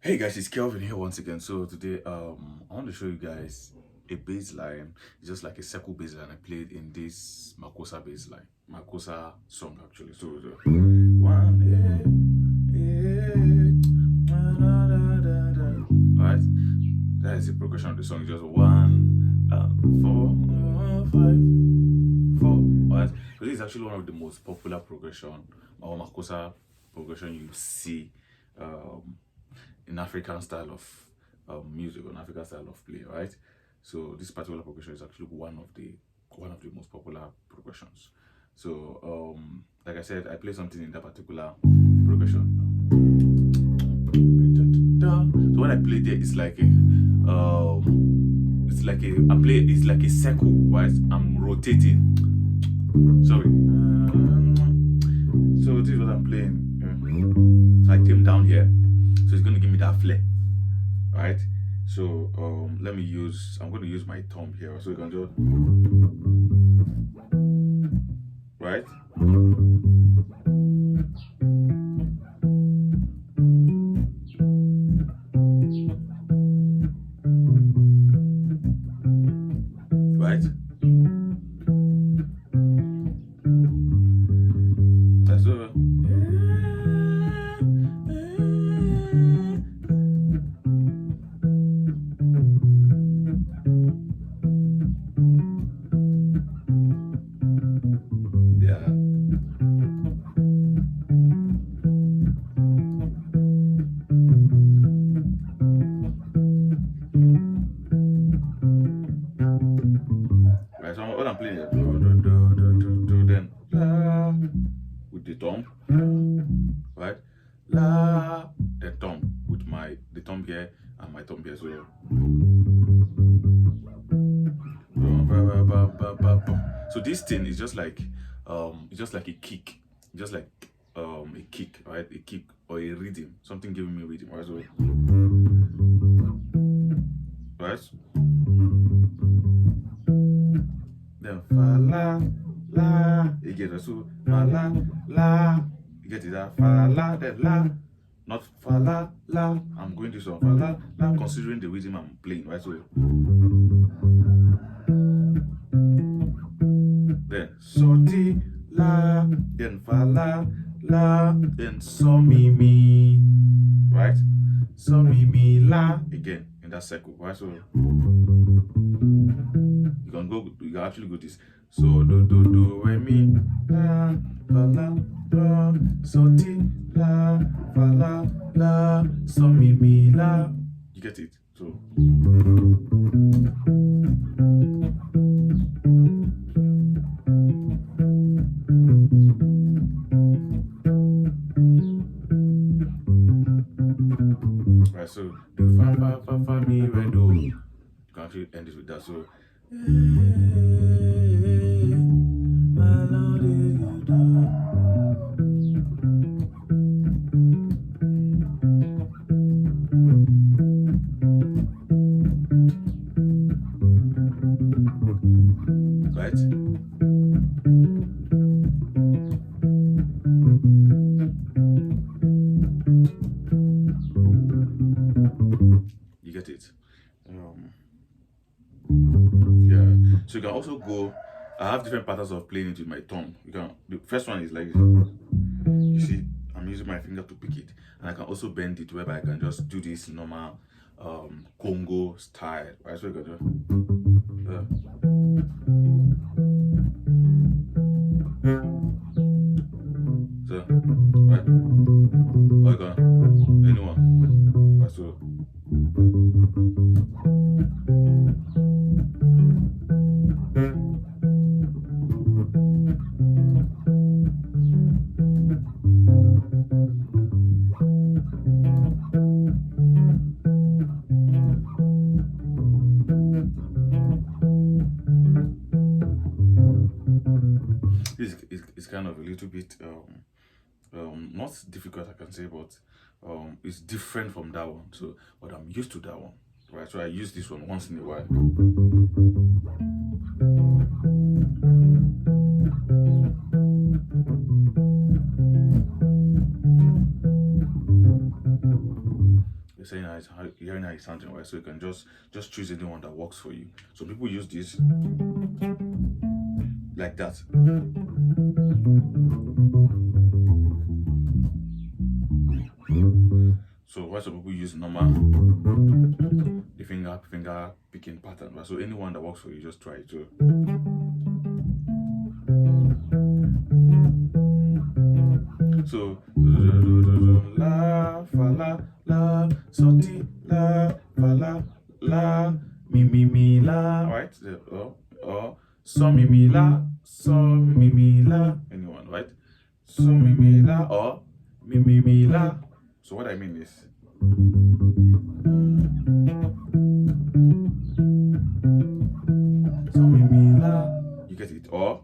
Hey guys, it's Kelvin here once again. So today I want to show you guys a bass line. It's just like a circle bass line I played in this Makossa bass line. Makossa song actually. So the one alright. That is the progression of the song. It's just one, four, five, four. Alright. So this is actually one of the most popular progression or Makossa progression you see. In African style of music or an African style of play, right? So this particular progression is actually one of the most popular progressions. So like I said, I play something in that particular progression. So when I play there, it's like a circle, right? I'm rotating. Sorry. So this is what I'm playing. So I came down here. So it's going to give me that flair, right? So I'm going to use my thumb here. So you can just, right? Right? That's over. Yeah. Right, so what I'm playing is then la with the thumb, right? La the thumb with the thumb here and my thumb here. So this thing is just like it's just like a kick, just like a kick, right? A kick or a rhythm, something giving me rhythm, right? So right. Then fa la, you get it. So fa la, you get it. That fa la, then la, not fa la. I'm going to song fa la, considering the rhythm I'm playing, right? So then so ti la, then fa la, then so mi, right? So mi la again in that circle, right? So you can actually go this. So do re mi la fa la so ti la fa la so mi la. You get it? So right, so do fa mi re do. You can actually end this with that. So right? You get it? Yeah. So you can also go. I have different patterns of playing it with my thumb. The first one is like you see, I'm using my finger to pick it, and I can also bend it whereby I can just do this normal Congo style. Right? So you can just so right. Or you can anyone. Right, so it's kind of a little bit not difficult, I can say, but it's different from that one. So but I'm used to that one, right? So I use this one once in a while. you're saying how you're hearing how it's sounding, right? So you can just choose any one that works for you. So people use this like that. So why some people use normal the finger picking pattern, right? So anyone that works for you, just try it too. So la fa la so ti la fa la mi la, right? Or so mi la, anyone, right? So mi la or mi la. So what I mean is so mi la, you get it, or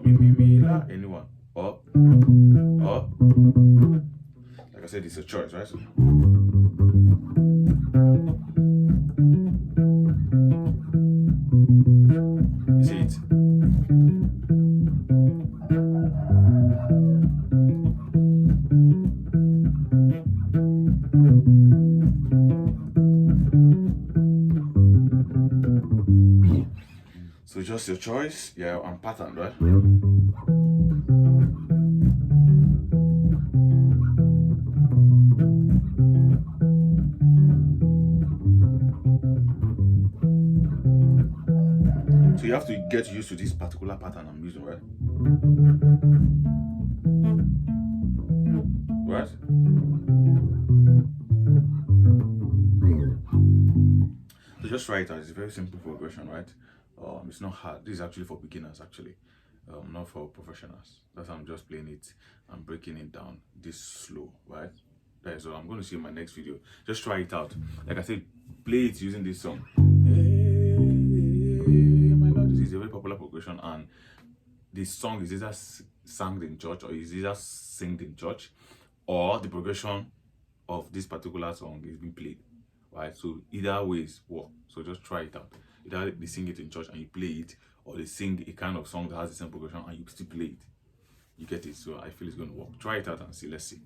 mi la, anyone, or like I said, it's a choice, right? So, you see it. So just your choice, yeah, and pattern, right? So you have to get used to this particular pattern I'm using, right? Right? So just try it out. It's a very simple progression, right? It's not hard. This is actually for beginners, actually, not for professionals. That's how I'm just playing it and breaking it down this slow, right? That's what I'm going to see in my next video. Just try it out. Like I said, play it using this song. Hey, my Lord, this is a very popular progression, and this song is either sung in church or is either sung in church, or the progression of this particular song is being played, right? So either ways work. So just try it out. Either they sing it in church and you play it, or they sing a kind of song that has the same progression and you still play it. You get it? So I feel it's going to work. Try it out and see. Let's see.